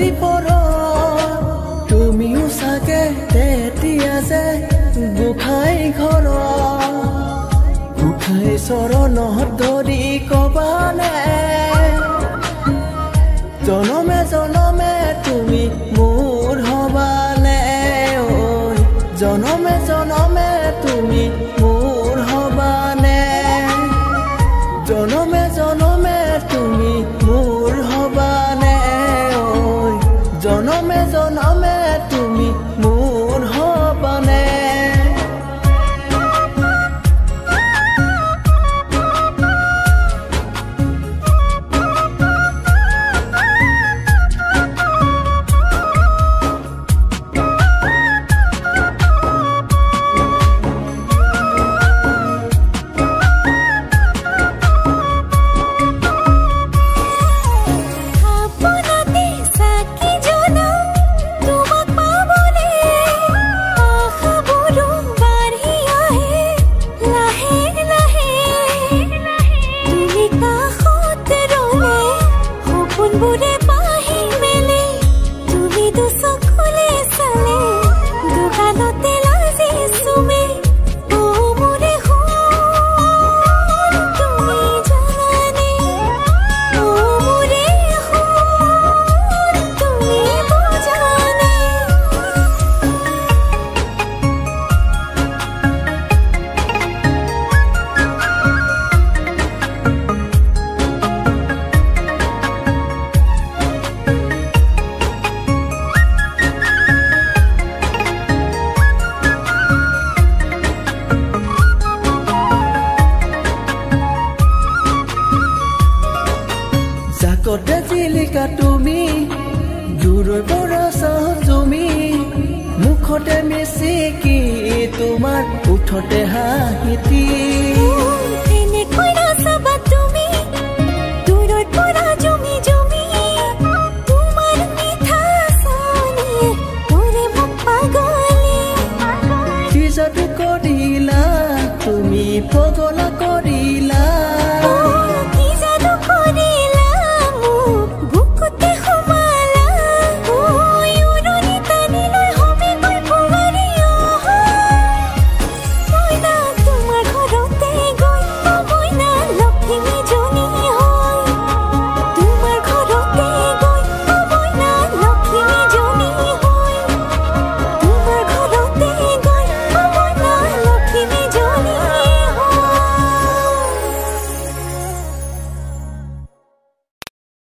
চলি পৰ তুমিও চাগে তেতিয়া যে গোসাঁই ঘৰ গোসাঁই চৰণত ধৰি কবানে জনমে জনমে তুমি মোৰ হবানে ঐ জনমে জনমে তুমি মোৰ হবানে জনমে জনমে তুমি মোৰ হবানে ঐ জনমে জনমে তুমি মোৰ হবানে জাকতে জিলিকা তুমি দূৰৈ পৰা চাহ তুমি মুখতে মিচিকি তোমাৰ ওঠতে হাঁহিতি